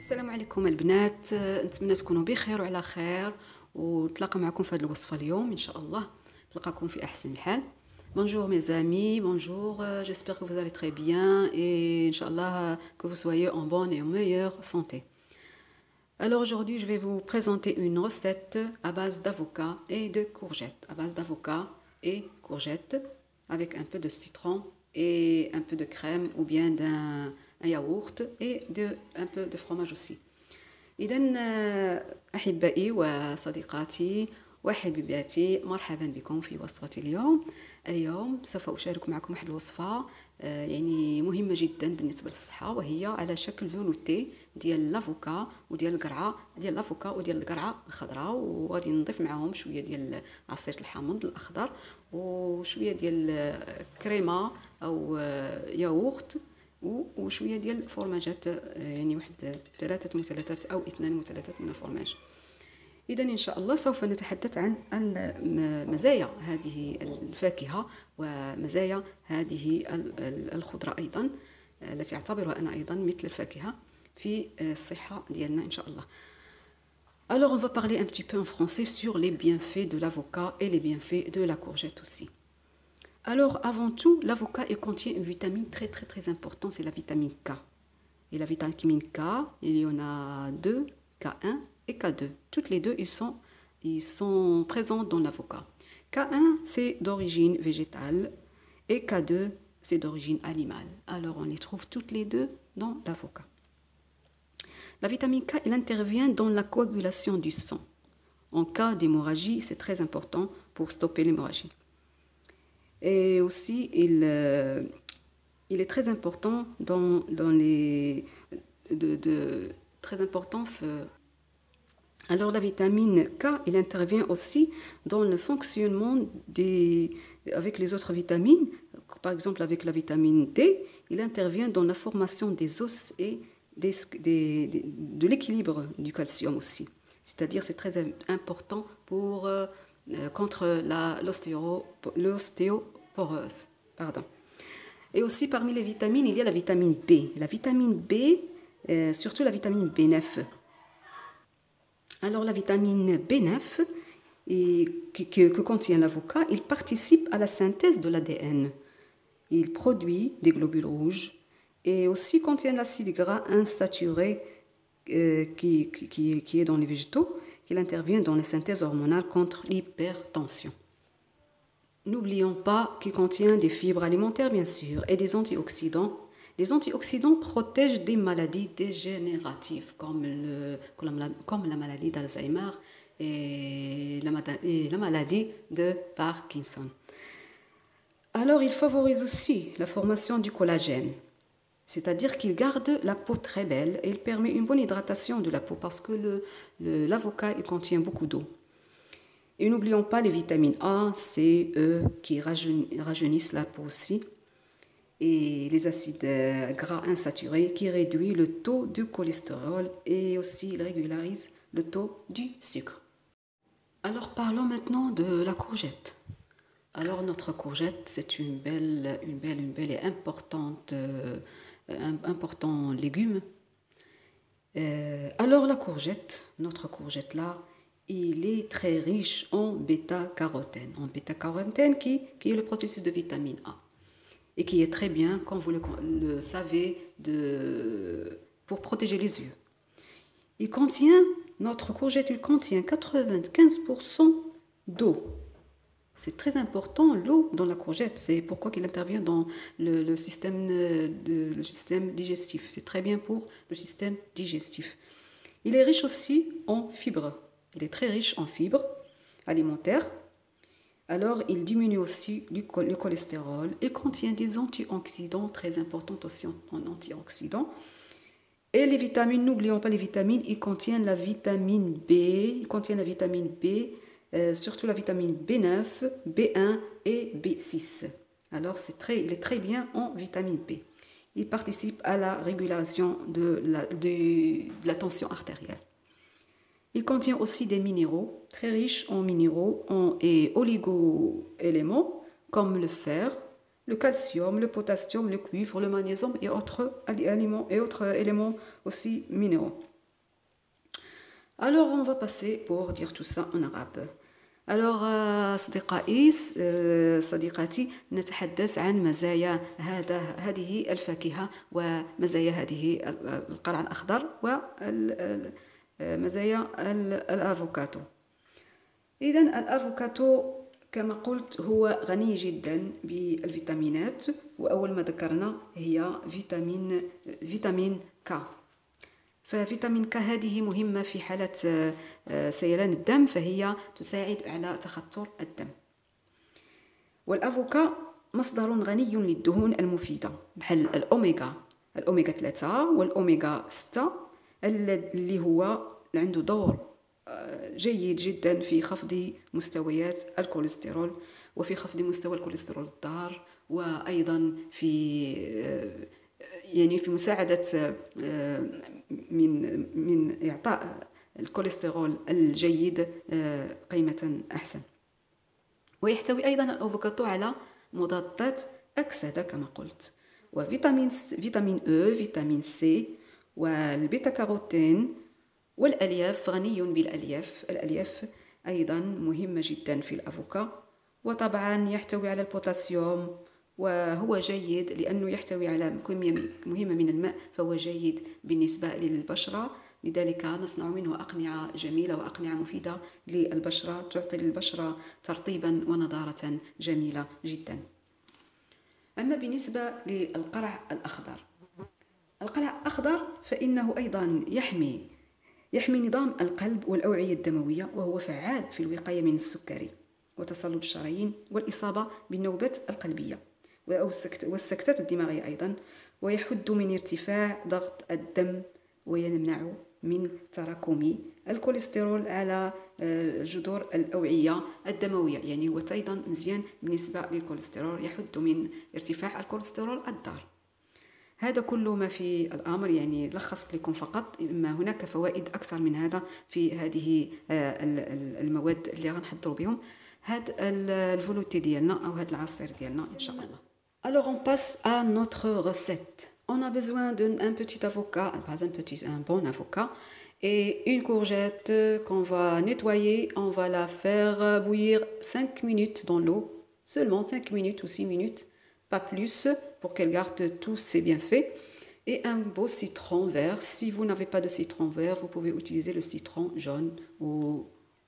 السلام عليكم البنات، نتمنى تكونوا بخير وعلى خير ونتلاقى معكم في هذه الوصفه اليوم ان شاء الله. نتلقاكم في احسن الحال. Bonjour mes amis, bonjour, j'espère que vous allez très bien et Inch'Allah que vous soyez en bonne et en meilleure santé. Alors aujourd'hui je vais vous présenter une recette à base d'avocat et de courgettes, à base d'avocat et courgettes avec un peu de citron et un peu de crème ou bien d'un yaourt et un peu de fromage aussi. إذن أحبائي وصديقاتي وحبيباتي، مرحبا بكم في وصفة اليوم سوف أشارك معكم واحد الوصفة يعني مهمة جدا بالنسبة للصحة، وهي على شكل فولوتي ديال لافوكا وديال القرعة الخضراء، وغادي نضيف معاهم شوية ديال عصير الحامض الأخضر وشوية ديال كريمة أو ياغورت وشويه ديال الفرماجات، يعني واحد 3 مثلثات او 2 مثلثات من الفرماج. اذا ان شاء الله سوف نتحدث عن مزايا هذه الفاكهه ومزايا هذه الخضره ايضا، التي اعتبرها انا ايضا مثل الفاكهه في الصحه ديالنا ان شاء الله. Alors on va parler un petit peu en français sur les bienfaits de l'avocat et les bienfaits de la courgette aussi. Alors, avant tout, l'avocat, il contient une vitamine très importante, c'est la vitamine K. Et la vitamine K, il y en a 2, K1 et K2. Toutes les deux, ils sont présents dans l'avocat. K1, c'est d'origine végétale et K2, c'est d'origine animale. Alors, on les trouve toutes les deux dans l'avocat. La vitamine K, elle intervient dans la coagulation du sang. En cas d'hémorragie, c'est très important pour stopper l'hémorragie. Et aussi, il est très important très important. Alors la vitamine K, il intervient aussi dans le fonctionnement avec les autres vitamines. Par exemple, avec la vitamine D, il intervient dans la formation des os et de l'équilibre du calcium aussi. C'est-à-dire, c'est très important pour contre l'ostéoporose. Et aussi parmi les vitamines, il y a la vitamine B. La vitamine B, surtout la vitamine B9. Alors la vitamine B9 que contient l'avocat, il participe à la synthèse de l'ADN. Il produit des globules rouges et aussi contient l'acide gras insaturé qui est dans les végétaux. Il intervient dans la synthèse hormonale contre l'hypertension. N'oublions pas qu'il contient des fibres alimentaires, bien sûr, et des antioxydants. Les antioxydants protègent des maladies dégénératives comme la maladie d'Alzheimer et la maladie de Parkinson. Alors, il favorise aussi la formation du collagène. C'est-à-dire qu'il garde la peau très belle et il permet une bonne hydratation de la peau parce que l'avocat il contient beaucoup d'eau. Et n'oublions pas les vitamines A, C, E qui rajeunissent la peau aussi, et les acides gras insaturés qui réduisent le taux de cholestérol et aussi ils régularisent le taux du sucre. Alors parlons maintenant de la courgette. Alors notre courgette, c'est une belle et importante important légume. Alors la courgette, notre courgette là, il est très riche en bêta-carotène. En bêta-carotène qui est le processus de vitamine A. Et qui est très bien, comme vous le savez, pour protéger les yeux. Notre courgette, il contient 95% d'eau. C'est très important, l'eau dans la courgette. C'est pourquoi il intervient dans le système digestif. C'est très bien pour le système digestif. Il est riche aussi en fibres. Il est très riche en fibres alimentaires. Alors, il diminue aussi le cholestérol et contient des antioxydants très importants aussi en antioxydants. Et les vitamines, n'oublions pas les vitamines, il contient la vitamine B. Surtout la vitamine B9, B1 et B6. Alors, il est très bien en vitamine B. Il participe à la régulation de la tension artérielle. Il contient aussi des minéraux, très riches en minéraux et oligo-éléments, comme le fer, le calcium, le potassium, le cuivre, le magnésium et autres éléments aussi minéraux. Alors, on va passer pour dire tout ça en arabe. Alors أصدقائي صديقاتي نتحدث عن مزايا هذه الفاكهة ومزايا هذه القرع الأخضر ومزايا الأفوكادو. إذن الأفوكادو كما قلت هو غني جدا بالفيتامينات، وأول ما ذكرنا هي فيتامين ك. ففيتامين ك هذه مهمة في حالة سيلان الدم، فهي تساعد على تخثر الدم. والأفوكا مصدر غني للدهون المفيدة بحال الأوميغا 3 والأوميغا 6 اللي هو عنده دور جيد جدا في خفض مستويات الكوليسترول وفي خفض مستوى الكوليسترول الضار، وأيضا في مساعدة من إعطاء الكوليسترول الجيد قيمة أحسن. ويحتوي أيضا الأفوكادو على مضادات أكسدة كما قلت، فيتامين أو، فيتامين سي، والبيتا كاروتين، والألياف غني بالألياف. الألياف أيضا مهمة جدا في الأفوكا. وطبعا يحتوي على البوتاسيوم، وهو جيد لأنه يحتوي على كمية مهمة من الماء، فهو جيد بالنسبة للبشرة. لذلك نصنع منه أقنعة جميلة وأقنعة مفيدة للبشرة، تعطي للبشرة ترطيبا ونضارة جميلة جدا. أما بالنسبة للقرع الأخضر، القرع الأخضر فإنه أيضا يحمي نظام القلب والأوعية الدموية، وهو فعال في الوقاية من السكري وتصلب الشرايين والإصابة بالنوبات القلبية والسكتات الدماغية أيضا، ويحد من ارتفاع ضغط الدم، ويمنع من تراكم الكوليسترول على جذور الأوعية الدموية. يعني هو أيضا مزيان بالنسبة للكوليسترول، يحد من ارتفاع الكوليسترول الضار. هذا كل ما في الأمر، يعني لخصت لكم فقط، إما هناك فوائد أكثر من هذا في هذه المواد اللي غنحضروا بهم هاد الفولوتي ديالنا أو هاد العصير ديالنا إن شاء الله. Alors on passe à notre recette. On a besoin d'un petit avocat, pas un bon avocat, et une courgette qu'on va nettoyer. On va la faire bouillir 5 minutes dans l'eau, seulement 5 minutes ou 6 minutes, pas plus, pour qu'elle garde tous ses bienfaits. Et un beau citron vert. Si vous n'avez pas de citron vert, vous pouvez utiliser le citron jaune ou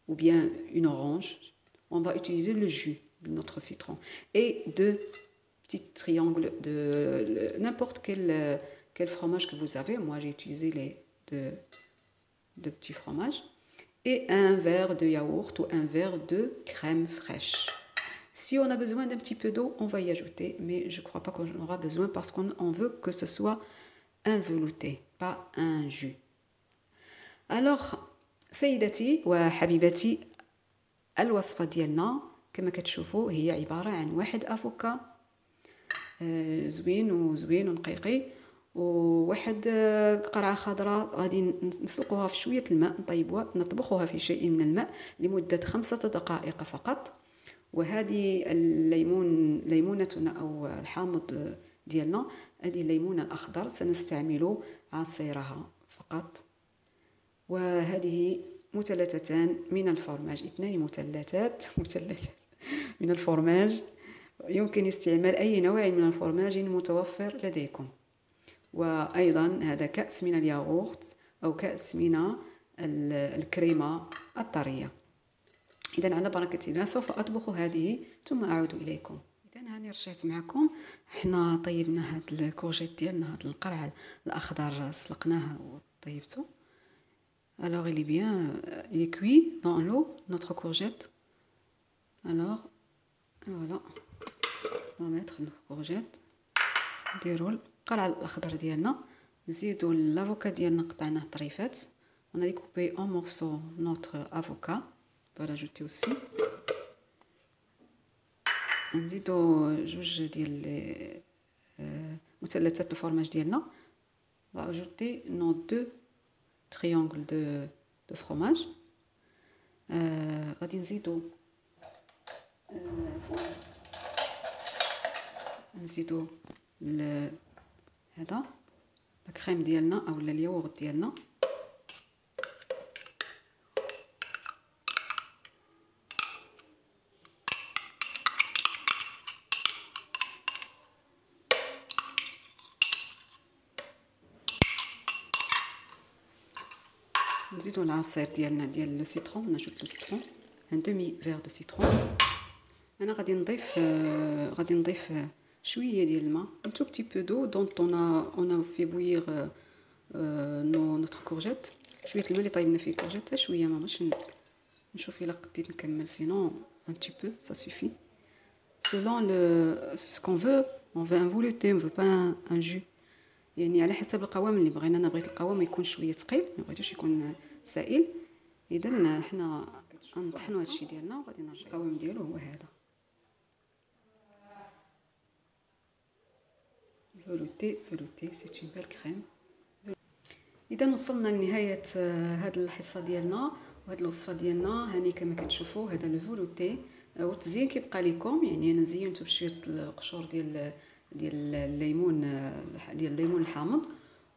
bien une orange. On va utiliser le jus de notre citron. Et deux petits triangles de n'importe quel fromage que vous avez. Moi, j'ai utilisé les deux petits fromages. Et un verre de yaourt ou un verre de crème fraîche. Si on a besoin d'un petit peu d'eau, on va y ajouter, mais je ne crois pas qu'on en aura besoin parce qu'on veut que ce soit un velouté, pas un jus. Alors, سيدتي وحبيبتي، الوصفة ديالنا كما كتشوفوا هي عبارة عن واحد أفوكا زوين ونقيقي، وواحد قرعة خضراء غادي نسلقوها في شوية الماء، نطبخوها في شيء من الماء لمدة 5 دقائق فقط. وهذه ليمونتنا أو الحامض ديالنا، هذه الليمون الأخضر سنستعمل عصيرها فقط. وهذه مثلثتان من الفرماج، 2 مثلثات من الفرماج. يمكن استعمال أي نوع من الفرماج متوفر لديكم. وأيضا هذا كأس من الياغورت أو كأس من الكريمة الطرية. إذن على بركة الله سوف أطبخ هذه ثم أعود إليكم. إذن هاني رجعت معكم. حنا طيبنا هاد الكورجيت ديالنا، هاد القرع الأخضر سلقناه وطيبته. Alors il est cuit dans l'eau, notre courgette. Alors voilà, on va mettre notre courgette. نديرو القرع الأخضر ديالنا، نزيدو الافوكا ديالنا قطعناه طريفات. On a découpé en morceaux notre avocat. On va l'ajouter aussi. نزيدو 2 ديال مثلثات الفرماج ديالنا. On va ajouter nos 2 triangles de fromage. غادي نزيدو هذا الكريم ديالنا او الياغورت ديالنا. نزيدو العصير ديالنا ديال لو سيترون. نجوت لو سيترون ان دومي فيغ دو سيترون. انا غادي نضيف شويه ديال الماء، un tout petit peu d'eau dont on a fait bouillir notre courgette. شويه الماء اللي طيبنا فيه الكورجيت، حتى شويه ما باش نشوف الا قديت نكمل، سينون un petit peu ça suffit selon ce qu'on veut. on veut un velouté, on veut pas un jus، يعني على حسب القوام اللي بغينا. انا بغيت القوام يكون شويه ثقيل، ما بغيتوش يكون سائل. اذا حنا غنطحنوا هادشي ديالنا وغادي نرجع. القوام ديالو هو هذا velouté c'est une belle crème. اذا وصلنا لنهايه هذه الحصه ديالنا وهذه الوصفه ديالنا. هاني كما كتشوفوا هذا لو فولوتي، والتزيين كيبقى لكم. يعني انا زينته بشويه القشور ديال الليمون الحامض،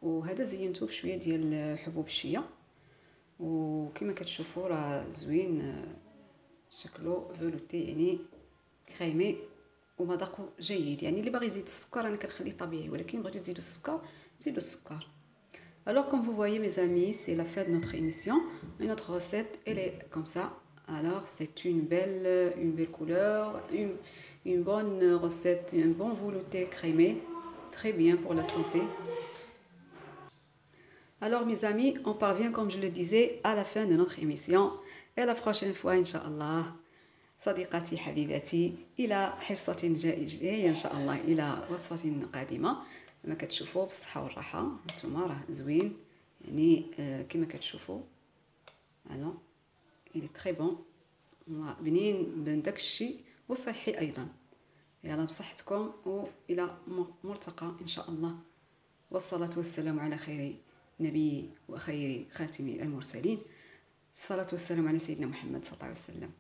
وهذا زينته بشويه ديال حبوب الشيا. وكما كتشوفوا راه زوين، شكله فولوتي يعني كريمي ومذاقه جيد. يعني اللي باغي يزيد السكر انا كنخليه طبيعي، ولكن بغيتو تزيدوا السكر زيدوا السكر. Alors comme vous voyez mes amis, c'est la fin de notre émission et notre recette elle est comme ça. Alors c'est une belle couleur, une bonne recette, un bon velouté crémé, très bien pour la santé. Alors mes amis, on parvient comme je le disais à la fin de notre émission et la prochaine fois Inch'Allah. صديقتي حبيبتي إلى حصة جاية إن شاء الله، إلى وصفة قادمة. كما كتشوفوا بالصحة والراحة، نتوما راه زوين يعني كما كتشوفوا. الو إلي تري بون، بنين بن داكشي وصحي أيضا. يلا بصحتكم وإلى مرتقى إن شاء الله. والصلاة والسلام على خير نبي وخير خاتم المرسلين. الصلاة والسلام على سيدنا محمد صلى الله عليه وسلم.